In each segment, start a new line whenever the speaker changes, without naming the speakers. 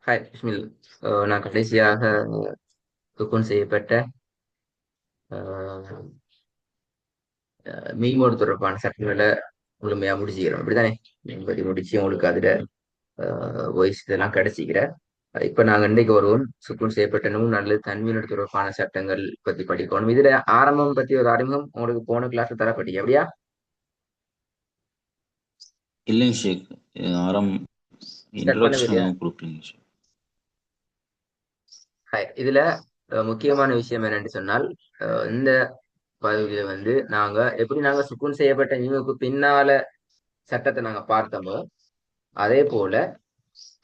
Hi Bismil. நான் கடைசியாக சுக்குன் செய்யப்பட்ட அஹ், மீமோடு தொடர்பான சட்டங்களை முழுமையா முடிச்சுக்கிறோம் அப்படித்தானே? பற்றி முடிச்சு உங்களுக்கு அதுல வாய்ஸ் இதெல்லாம் கிடைச்சிக்கிற. இப்ப நாங்க இன்னைக்கு வருவோம் சுக்குன் செய்யப்பட்ட நூல் அல்லது தன்மீனோடு தொடர்பான சட்டங்கள் பத்தி படிக்கணும். இதுல ஆரம்பம் பத்தி ஒரு அறிமுகம் உங்களுக்கு போன கிளாஸ்ல தரப்பட்டீங்க அப்படியா?
இல்லைங்க ஷேக். ஆரம்
ஸ்டார்ட்
இன்ட்ரோடக்ஷன்
பண்ணவே.
எதுவும் கொடுக்குறீங்க ஷேக்?
இதுல முக்கியமான விஷயம் என்னன்னு சொன்னால், இந்த பகுதியில வந்து நாங்க சுக்குன் செய்யப்பட்ட நியூவுக்கு பின்னால சட்டத்தை நாங்க பார்த்தோமோ, அதே போல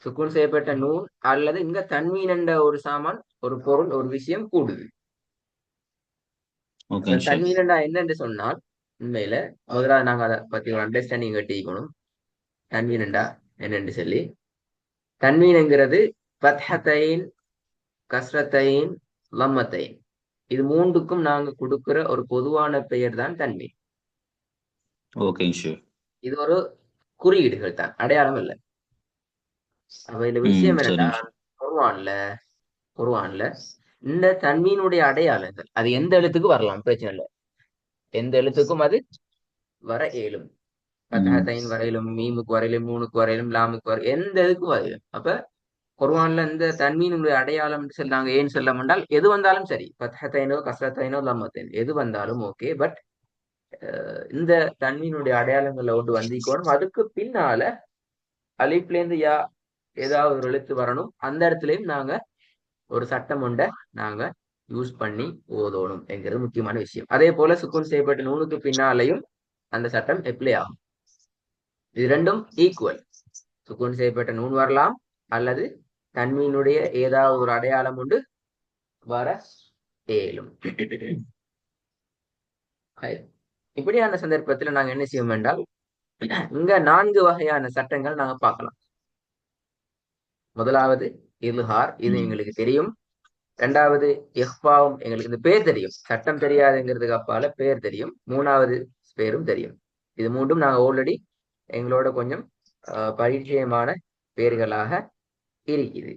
சுக்குன் செய்யப்பட்ட நூன் அல்லது இங்க தன்மீன் என்ற ஒரு சாமான், ஒரு பொருள், ஒரு விஷயம் கூடுது. அப்ப
ஓகேங்க ஷேக்.
தன்மீன் என்றா என்னன்னு சொன்னால், உண்மையில முதலாவது நாங்க அதை பத்தி ஒரு அண்டர்ஸ்டாண்டிங் கட்டிக்கணும். தன்மீன் என்றா என்னன்னு சொல்லி, தன்மீன்ங்கிறது பத்ஹத்தைன், கஸ்ரத்தைன், லம்மத்தைன், இது மூன்றுக்கும் நாங்க கொடுக்கிற ஒரு பொதுவான பெயர் தான் தன்மீன்.
ஓகேங்க ஷேக்.
இது ஒரு குறியீடுகள் தான், அடையாளம் இல்லை. அப்ப இந்த விஷயம் என்னன்னா,
சரிங்க ஷேக்.
குர்ஆன்ல குர்ஆன்ல இந்த தன்மீனுடைய அடையாளங்கள் அது எந்த எழுத்துக்கு வரலாம், பிரச்சனை இல்லை. எந்த எழுத்துக்கும் அது வர இயலும்.
ம்
ஃபத்ஹத்தைன் வரையிலும், மீமுக்கு வரையிலும், நூனுக்கு வரையிலும், லாமுக்கு வரை எந்த இதுக்கும் வரையிலும். அப்ப குர்ஆன்ல இந்த தன்மீனுடைய அடையாளம் சொல்லி நாங்க ஏன் சொல்ல என்றால், எது வந்தாலும் சரி, ஃபத்ஹத்தைனோ கஸ்ரத்தைனோ லம்மத்தைன் எது வந்தாலும் ஓகே. பட் இந்த தன்மீனுடைய அடையாளங்கள்ல ஒன்று வந்திக்கணும். அதுக்கு பின்னால அலிப்ல இருந்து யா ஏதாவது ஒரு எழுத்து வரணும். அந்த இடத்துலயும் நாங்க ஒரு சட்டம் உண்ட நாங்க யூஸ் பண்ணி ஓதணும் என்கிறது முக்கியமான விஷயம். அதே போல சுக்குன் செய்யப்பட்ட நூலுக்கு பின்னாலையும் அந்த சட்டம் அப்ளை ஆகும். இது ரெண்டும் ஈக்குவல். சுக்குன் செய்யப்பட்ட நூன் வரலாம் அல்லது தன்மீனுடைய ஏதாவது ஒரு அடையாளம் உண்டு வர ஏலும். இப்படியான சந்தர்ப்பத்துல நாங்க என்ன செய்வோம் என்றால், இங்க 4 வகையான சட்டங்கள் நாங்க பார்க்கலாம். முதலாவது இல்ஹார், இது
ம்
எங்களுக்கு தெரியும். இரண்டாவது இஹ்பாவும், எங்களுக்கு இந்த பேர் தெரியும். சட்டம் தெரியாதுங்கிறதுக்கு அப்பால பேர் தெரியும். மூணாவது பேரும் தெரியும். இது மூன்றும் நாங்க ஆல்ரெடி எங்களோட கொஞ்சம் பரிச்சயமான பேர்களாக இருக்குது.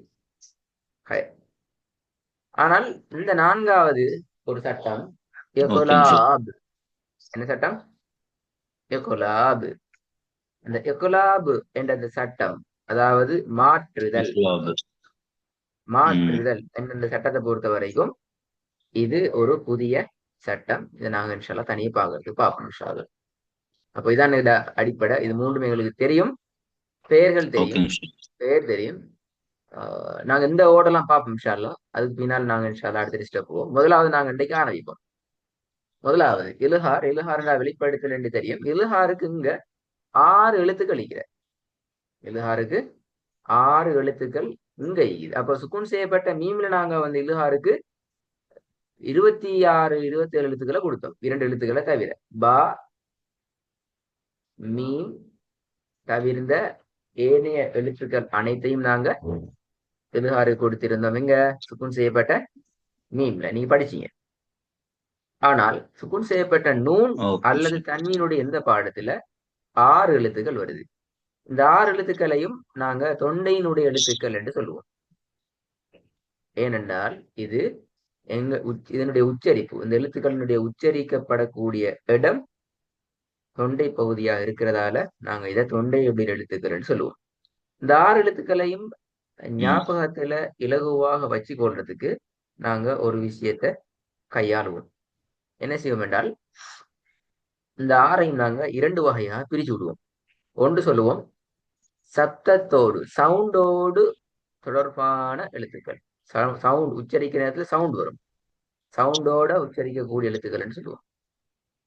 ஆனால் இந்த 4வது ஒரு சட்டம்
ஓகேங்க ஷேக்.
இகுலாப். என்ன சட்டம்? இகுலாப். அந்த இகுலாப் என்ற அந்த சட்டம், அதாவது மாற்றுதல்.
இஸ்லாப். ம்
மாற்றுதல் என்ற சட்டத்தை பொறுத்த வரைக்கும் இது ஒரு புதிய சட்டம். இதை நாங்க இன்ஷால்லா தனியே பார்க்கணும் இன்ஷால்லா. அப்போ இதான் இதுல அடிப்படை. இது மூன்றும் எங்களுக்கு தெரியும். பெயர்கள் தெரியும்.
ஓகேங்க ஷேக்.
பெயர் தெரியும். நாங்க இந்த ஓடெல்லாம் பார்ப்போம் இன்ஷால்லா. அதுக்கு பின்னால் நாங்க இன்ஷால்லா அடுத்த ஸ்டெப் போவோம். முதலாவது நாங்க இன்றைக்கு ஆரம்பிப்போம். முதலாவது இலுஹார். இலுஹார் வெளிப்படுத்தல் என்று தெரியும். இலுஹாருக்கு இங்க 6 எழுத்துக்கள் இருக்கிற. இலுஹாருக்கு 6 எழுத்துக்கள் இங்க இருக்குது. அப்ப சுக்குன் செய்யப்பட்ட மீம்ல நாங்க வந்து இலுஹாருக்கு 26 27 எழுத்துக்களை கொடுத்தோம், 2 எழுத்துக்களை தவிர. பா, மீம் தவிர்ந்த ஏனைய எழுத்துக்கள் அனைத்தையும் நாங்க இலுஹாரு கொடுத்திருந்தோம். இங்க சுக்குன் செய்யப்பட்ட மீம்ல நீங்க படிச்சீங்க. ஆனால் சுக்குன் செய்யப்பட்ட நூன்
ஓகே
அல்லது
ஷேக்.
தன்மீனுடைய எந்த பாடத்துல 6 எழுத்துக்கள் வருது. இந்த 6 எழுத்துக்களையும் நாங்க தொண்டையினுடைய எழுத்துக்கள் என்று சொல்லுவோம். ஏனென்றால் இது இதனுடைய உச்சரிப்பு, இந்த எழுத்துக்களினுடைய உச்சரிக்கப்படக்கூடிய இடம் தொண்டை பகுதியாக இருக்கிறதால நாங்க இதை தொண்டையுடைய எழுத்துக்கள் சொல்லுவோம். இந்த 6 எழுத்துக்களையும்
ம்
ஞாபகத்துல இலகுவாக வச்சு கொள்றதுக்கு நாங்க ஒரு விஷயத்த கையாளுவோம். என்ன செய்வோம் என்றால், இந்த 6ஐயும் நாங்க 2 வகையாக பிரிச்சு விடுவோம். ஒன்று சொல்லுவோம் சத்தத்தோடு, சவுண்டோடு தொடர்பான எழுத்துக்கள். சவுண்ட் உச்சரிக்கிற நேரத்துல சவுண்ட் வரும். சவுண்டோட உச்சரிக்கக்கூடிய எழுத்துக்கள்னு சொல்லுவோம்.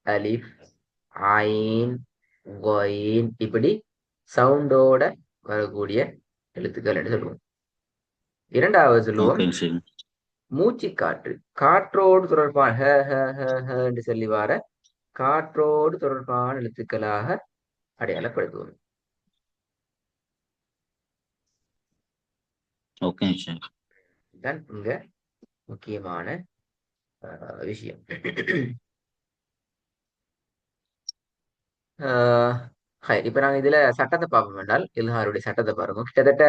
அலிஃப், ஐன், கொயின், இப்படி சவுண்டோட வரக்கூடிய எழுத்துக்கள் என்று சொல்லுவோம். இரண்டாவது சொல்லுவோம்
ஓகேங்க ஷேக்.
மூச்சு காற்று. காற்றோடு தொடர்பான என்று சொல்லி வர காற்றோடு தொடர்பான எழுத்துக்களாக அடையாளப்படுத்துவோம்.
ஓகேங்க ஷேக்.
இதுதான் இங்க முக்கியமான விஷயம். இப்ப நாங்க இதுல சட்டத்தை பார்ப்போம் என்றால், இல்ஹாருடைய சட்டத்தை பாருங்க. கிட்டத்தட்ட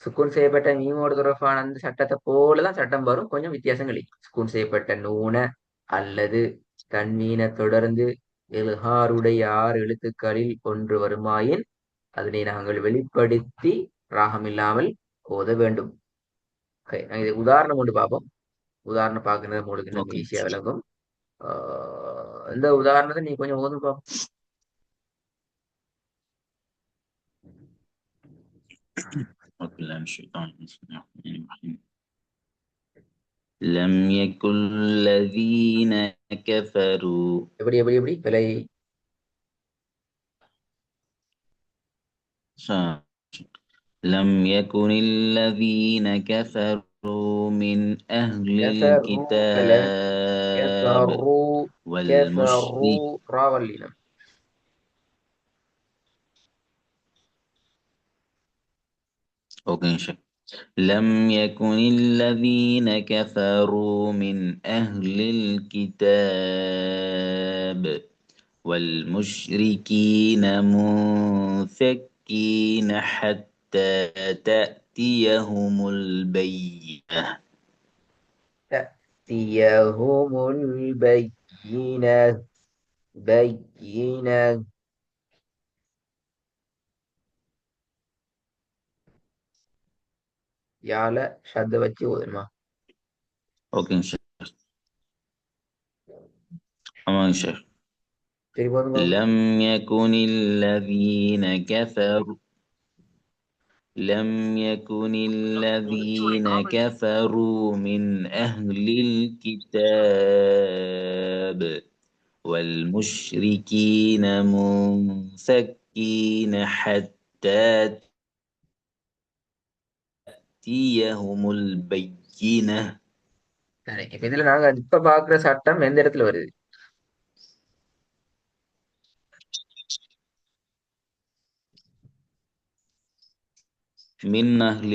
சுக்கூன் செய்யப்பட்ட மீமோடு தொடர்பான அந்த சட்டத்தை போலதான் சட்டம் வரும், கொஞ்சம் வித்தியாசங்கள் இருக்கு. சுக்கூன் செய்யப்பட்ட நூன அல்லது தன்மீனை தொடர்ந்து எல்ஹாருடைய 6 எழுத்துக்களில் ஒன்று வருமாயின் அதனை நாங்கள் வெளிப்படுத்தி ராகம் இல்லாமல் ஓத வேண்டும். நாங்க இது உதாரணம் கொண்டு பார்ப்போம். உதாரணம் பார்க்கறது உங்களுக்கு இன்னும்
ஓகே
ஈஸியா விளங்கும். இந்த உதாரணத்தை நீ கொஞ்சம் ஓதும் பார்ப்போம்.
اوكي لا مش شيطان بسم الله الرحمن الرحيم لم يكن الذين كفروا
எப்படி எப்படி எப்படி விலை
لم يكن الذين كفروا من أهل
كفروا بلا
الكتاب
كفروا
والمشرك
كفروا راولينا
أوكي شك. لم يكن الذين كفروا من أهل الكتاب والمشركين منفكين حتى تأتيهم البينة
تأتيهم البينة بينة யால ஷத்த வச்சு ஓதுமா
أوكي شيخ أمان شيخ
சரி போதுமா
لم يكن الذين كفروا لم يكن الذين كفروا من أهل الكتاب والمشركين منفكين حتى تأتيهم البينة
சரி இப்ப இதுல நாங்க இப்ப பாக்குற சட்டம் எந்த இடத்துல வருது?
من أهل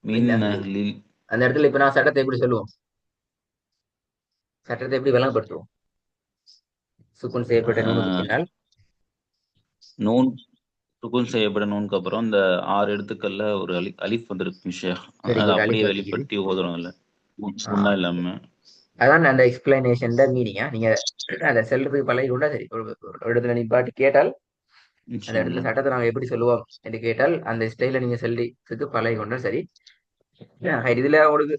من
மின்னஹ்லி.
أهل
அந்த இடத்துல இப்ப நான் சட்டத்தை எப்படி சொல்லுவோம்? சட்டத்தை எப்படி விளங்கப்படுத்துவோம்? சுக்குன் செய்யப்பட்ட நூனுக்கு
آه
பின்னால்
நூன் சுக்குன் செய்யப்பட்ட நூனுக்கு அப்புறம் இந்த 6 எழுத்துக்கள்ல ஒரு அலிஃப் வந்திருக்கு ஷேக்.
வெரி
அதை
குட்
அப்படியே
அலிஃப் வந்திருக்குது.
வெளிப்படுத்தி ஓதுறோம் இல்ல சுண்ணா
ஆஹ்
இல்லாம.
அதான் அந்த எக்ஸ்பிளனேஷன் மீனிங்கா. நீங்க அதை செல்றதுக்கு பழகி கொண்டா சரி. ஒரு இடத்துல நீ பாட்டு கேட்டால் அந்த
இன்ஷா
இடத்துல
அல்லாஹ்.
சட்டத்தை நாங்க எப்படி சொல்லுவோம் என்று கேட்டால் அந்த ஸ்டைல நீங்க செல்றதுக்கு பழகி கொண்டா சரி. இதுல உங்களுக்கு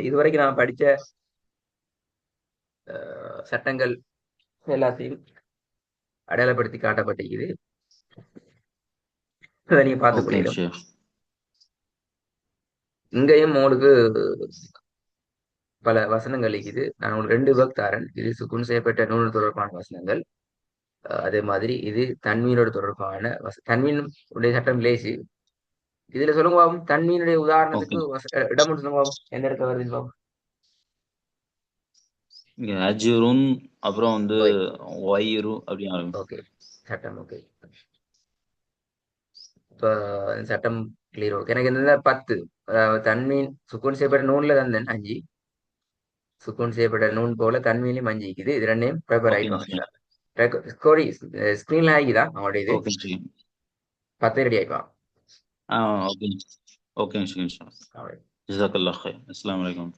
இதுவரைக்கும் நான் படிச்ச சட்டங்கள் எல்லாத்தையும் அடையாளப்படுத்தி காட்டப்பட்டிருக்குது. அதை நீங்க பார்த்துக்
ஓகே
கொள்ளிடும்.
ஷேக்.
இங்கேயும் உங்களுக்கு பல வசனங்கள் இருக்குது. நான் உங்களுக்கு 2 ஒர்க் தரேன். இது சுக்குன் செய்யப்பட்ட நூல் தொடர்பான வசனங்கள். அதே மாதிரி இது தன்மீனோட தொடர்பான தன்மீன் உடைய சட்டம் லேசி. இதுல சொல்லுங்க பாபு, தன்மீனுடைய
ஓகே
உதாரணத்துக்கு இடம் ஒன்று சொல்லுங்க பாபு, எந்த இடத்துல வருதுன்னு பாபு.
இங்க அஜ்ருன் அப்புறம் வந்து
ஓய்
வயிறு அப்படி ஆரம்பிக்கும்.
ஓகே சட்டம் ஓகே. இப்ப இந்த சட்டம் கிளியர் ஓகே. எனக்கு இந்த 10 தன்மீன் சுக்குன் செய்யப்பட்ட நூன்ல தந்தேன் 5. சுக்குன் செய்யப்பட்ட நூன் போல தன்மீன்லயும் 5 இருக்குது. இது ரெண்டையும் பேப்பர்
ஓகே
ஆயிட்டு
ஷேக்.
ஸ்கோரி ஸ்கிரீன்ல ஆகிதா அவங்களுடைய இது
ஓகே ஷேக்.
10 ரெடி ஆயிப்பான்.
ஓகே ஓகே ஷேக். இன்ஷா அல்லாஹ். ஜஸாக்கல்லாஹ் கைர். அஸ்ஸலாமு அலைக்கும்.